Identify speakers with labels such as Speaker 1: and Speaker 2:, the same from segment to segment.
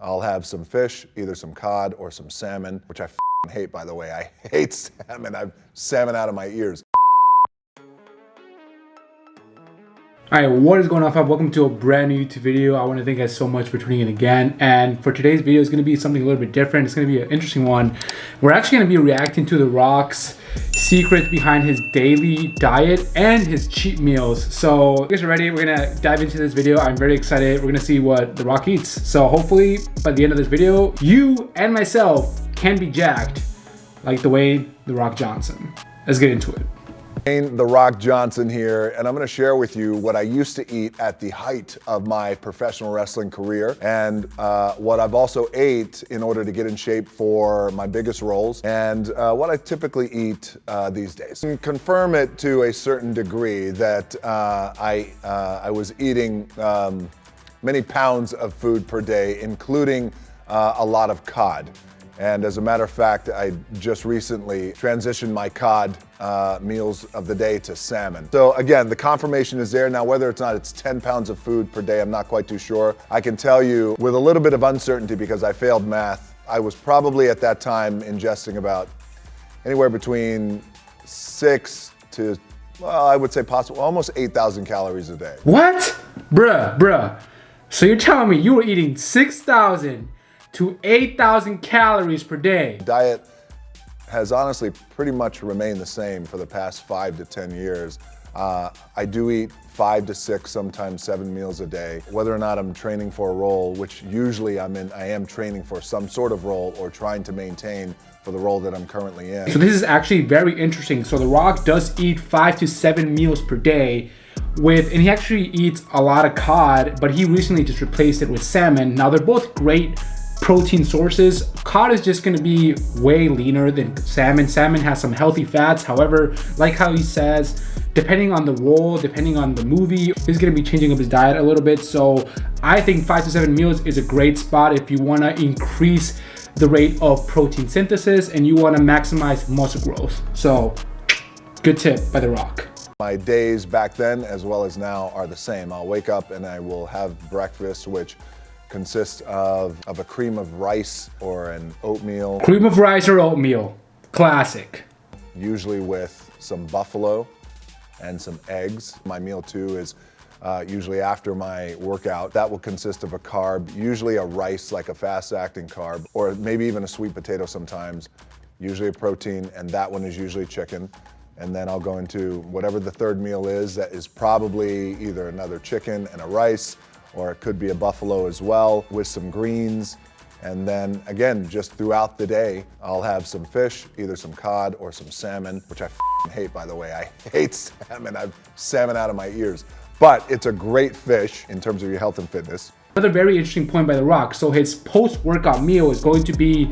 Speaker 1: I'll have some fish, either some cod or some salmon, which I hate, by the way. I hate salmon. I've salmon out of my ears.
Speaker 2: Alright, what is going on, fam? Welcome to a brand new YouTube video. I want to thank you guys so much for tuning in again. And for today's video, it's going to be something a little bit different. It's going to be an interesting one. We're actually going to be reacting to The Rock's secrets behind his daily diet and his cheat meals. So, if you guys are ready, we're going to dive into this video. I'm very excited. We're going to see what The Rock eats. So, hopefully, by the end of this video, you and myself can be jacked like Dwayne The Rock Johnson. Let's get into it.
Speaker 1: Dwayne The Rock Johnson here, and I'm going to share with you what I used to eat at the height of my professional wrestling career, and what I've also ate in order to get in shape for my biggest roles, and what I typically eat these days. And confirm it to a certain degree that I was eating many pounds of food per day, including a lot of cod. And as a matter of fact, I just recently transitioned my cod meals of the day to salmon. So again, the confirmation is there. Now, whether it's 10 pounds of food per day, I'm not quite too sure. I can tell you with a little bit of uncertainty because I failed math, I was probably at that time ingesting about anywhere between 6 to, well, I would say possible, almost 8,000 calories a day.
Speaker 2: What? Bruh. So you're telling me you were eating 6,000 to 8,000 calories per day?
Speaker 1: Diet has honestly pretty much remained the same for the past 5 to 10 years. I do eat 5 to 6, sometimes 7 meals a day. Whether or not I'm training for a role, which usually I am training for some sort of role or trying to maintain for the role that I'm currently in.
Speaker 2: So this is actually very interesting. So The Rock does eat 5 to 7 meals per day and he actually eats a lot of cod, but he recently just replaced it with salmon. Now they're both great protein sources. Cod is just going to be way leaner than salmon. Salmon has some healthy fats. However, like how he says, depending on the role, depending on the movie, he's going to be changing up his diet a little bit. So I think 5 to 7 meals is a great spot if you want to increase the rate of protein synthesis and you want to maximize muscle growth. So good tip by The Rock.
Speaker 1: My days back then as well as now are the same. I'll wake up and I will have breakfast, which consists of a cream of rice or an oatmeal.
Speaker 2: Cream of rice or oatmeal, classic.
Speaker 1: Usually with some buffalo and some eggs. My meal too is usually after my workout. That will consist of a carb, usually a rice, like a fast-acting carb, or maybe even a sweet potato sometimes, usually a protein, and that one is usually chicken. And then I'll go into whatever the third meal is. That is probably either another chicken and a rice, or it could be a buffalo as well with some greens. And then again, just throughout the day, I'll have some fish, either some cod or some salmon, which I hate, by the way. I hate salmon. I've salmon out of my ears. But it's a great fish in terms of your health and fitness.
Speaker 2: Another very interesting point by The Rock. So his post-workout meal is going to be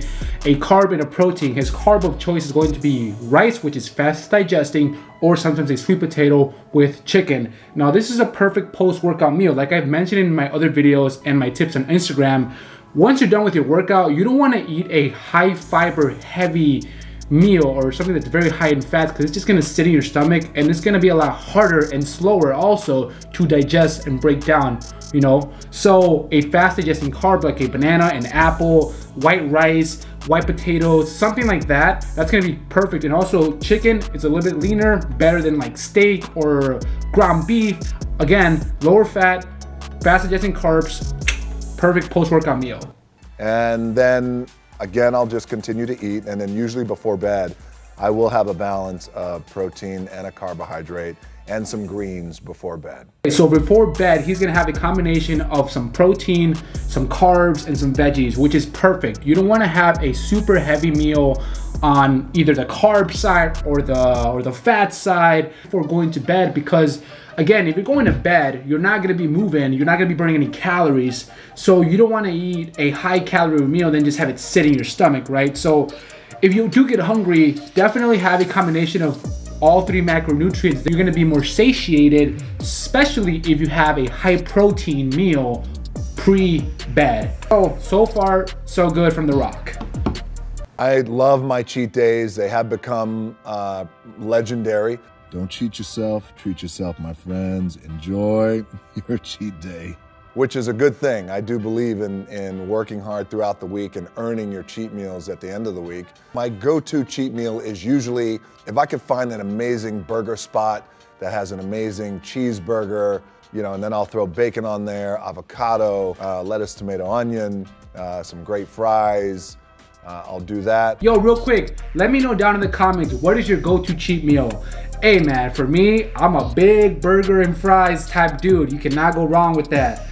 Speaker 2: a carb and a protein. His carb of choice is going to be rice, which is fast digesting, or sometimes a sweet potato with chicken. Now this is a perfect post-workout meal. Like I've mentioned in my other videos and my tips on Instagram, once you're done with your workout, you don't want to eat a high fiber, heavy meal or something that's very high in fats, because it's just going to sit in your stomach and it's going to be a lot harder and slower also to digest and break down, you know. So a fast digesting carb like a banana, an apple, white rice, white potatoes, something like that, that's going to be perfect. And also chicken is a little bit leaner, better than like steak or ground beef. Again, lower fat, fast digesting carbs, perfect post-workout meal.
Speaker 1: And then again, I'll just continue to eat, and then usually before bed, I will have a balance of protein and a carbohydrate and some greens before bed.
Speaker 2: So before bed, he's gonna have a combination of some protein, some carbs, and some veggies, which is perfect. You don't wanna have a super heavy meal on either the carb side or the fat side before going to bed, because again, if you're going to bed, you're not gonna be moving, you're not gonna be burning any calories. So you don't wanna eat a high calorie meal, then just have it sit in your stomach, right? So if you do get hungry, definitely have a combination of all 3 macronutrients. You're gonna be more satiated, especially if you have a high protein meal pre-bed. So far, so good from The Rock.
Speaker 1: I love my cheat days. They have become legendary. Don't cheat yourself, treat yourself, my friends. Enjoy your cheat day. which is a good thing. I do believe in working hard throughout the week and earning your cheat meals at the end of the week. My go-to cheat meal is usually, if I could find an amazing burger spot that has an amazing cheeseburger, and then I'll throw bacon on there, avocado, lettuce, tomato, onion, some great fries. I'll do that.
Speaker 2: Yo, real quick, let me know down in the comments, what is your go-to cheat meal? Hey man, for me, I'm a big burger and fries type dude. You cannot go wrong with that.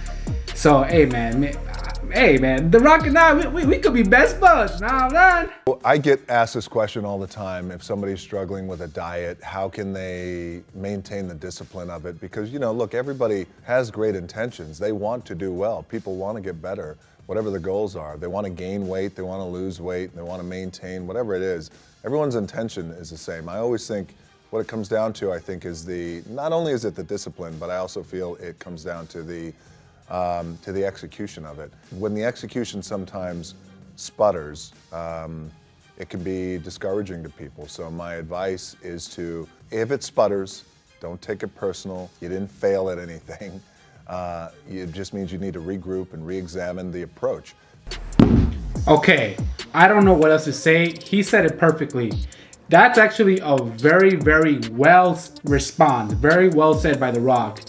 Speaker 2: So, hey man, The Rock and I, we could be best buds. Nah.
Speaker 1: I get asked this question all the time. If somebody's struggling with a diet, how can they maintain the discipline of it? Because, look, everybody has great intentions. They want to do well. People want to get better, whatever the goals are. They want to gain weight, they want to lose weight, they want to maintain, whatever it is. Everyone's intention is the same. I always think what it comes down to, I think, is not only is it the discipline, but I also feel it comes down to the execution of it. When the execution sometimes sputters, it can be discouraging to people. So my advice is to, if it sputters, don't take it personal. You didn't fail at anything. It just means you need to regroup and re-examine the approach.
Speaker 2: Okay, I don't know what else to say. He said it perfectly. That's actually a very, very well response. Very well said by The Rock.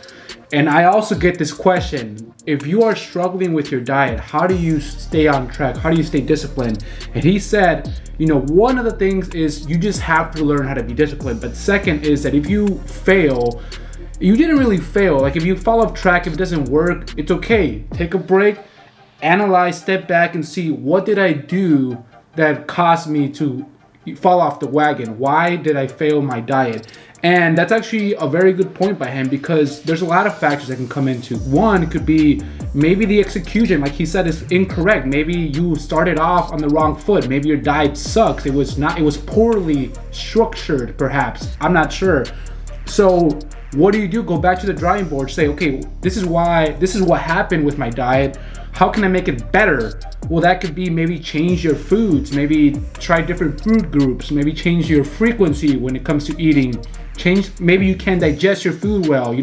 Speaker 2: And I also get this question, if you are struggling with your diet, how do you stay on track? How do you stay disciplined? And he said, one of the things is you just have to learn how to be disciplined. But second is that if you fail, you didn't really fail. Like if you fall off track, if it doesn't work, it's okay. Take a break, analyze, step back and see, what did I do that caused me to fall off the wagon? Why did I fail my diet? And that's actually a very good point by him, because there's a lot of factors that can come into. One could be maybe the execution, like he said, is incorrect. Maybe you started off on the wrong foot. Maybe your diet sucks. It was poorly structured, perhaps. I'm not sure. So what do? Go back to the drawing board, say, okay, this is what happened with my diet. How can I make it better? Well, that could be maybe change your foods, maybe try different food groups, maybe change your frequency when it comes to eating. Maybe you can digest your food well.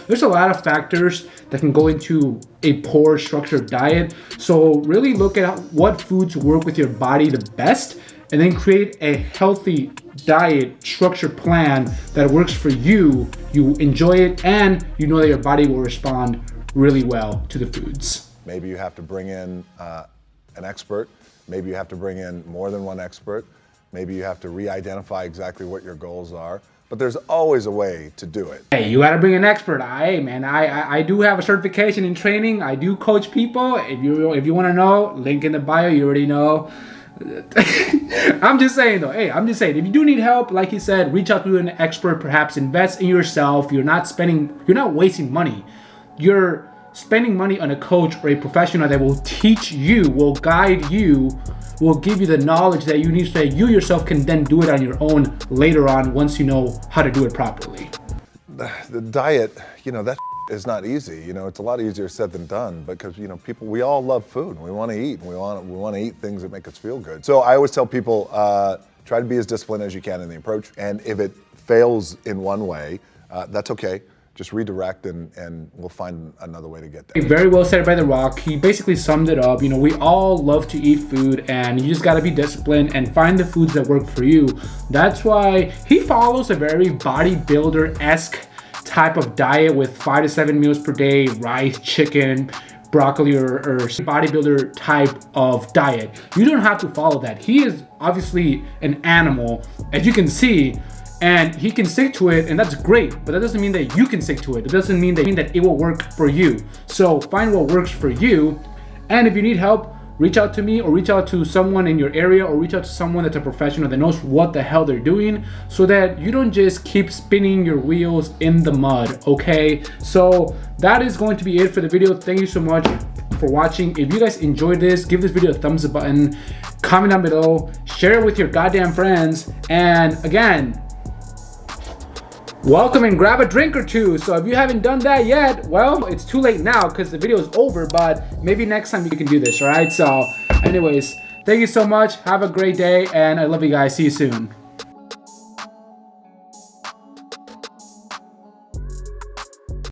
Speaker 2: There's a lot of factors that can go into a poor structured diet. So really look at what foods work with your body the best, and then create a healthy diet structure plan that works for you. You enjoy it, and you know that your body will respond really well to the foods.
Speaker 1: Maybe you have to bring in an expert. Maybe you have to bring in more than one expert. Maybe you have to re-identify exactly what your goals are. But there's always a way to do it. Hey,
Speaker 2: you gotta bring an expert. I do have a certification in training. I do coach people. If you wanna know, link in the bio, you already know. I'm just saying though, if you do need help, like he said, reach out to an expert, perhaps invest in yourself. You're not wasting money. You're spending money on a coach or a professional that will teach you, will guide you, will give you the knowledge that you need so that you yourself can then do it on your own later on once you know how to do it properly.
Speaker 1: The diet, that is not easy. It's a lot easier said than done, because we all love food and we want to eat, and we want to eat things that make us feel good. So I always tell people, try to be as disciplined as you can in the approach, and if it fails in one way, that's okay. Just redirect and we'll find another way to get there.
Speaker 2: Very well said by The Rock. He basically summed it up. We all love to eat food, and you just gotta be disciplined and find the foods that work for you. That's why he follows a very bodybuilder-esque type of diet with 5 to 7 meals per day, rice, chicken, broccoli, or bodybuilder type of diet. You don't have to follow that. He is obviously an animal, as you can see, and he can stick to it, and that's great, but that doesn't mean that you can stick to it. It doesn't mean that it will work for you. So find what works for you, and if you need help, reach out to me, or reach out to someone in your area, or reach out to someone that's a professional that knows what the hell they're doing, so that you don't just keep spinning your wheels in the mud, okay? So that is going to be it for the video. Thank you so much for watching. If you guys enjoyed this, give this video a thumbs up button, comment down below, share it with your goddamn friends, and again, welcome and grab a drink or two. So if you haven't done that yet, well, it's too late now because the video is over, but maybe next time you can do this, all right? So anyways, thank you so much. Have a great day, and I love you guys. See you soon.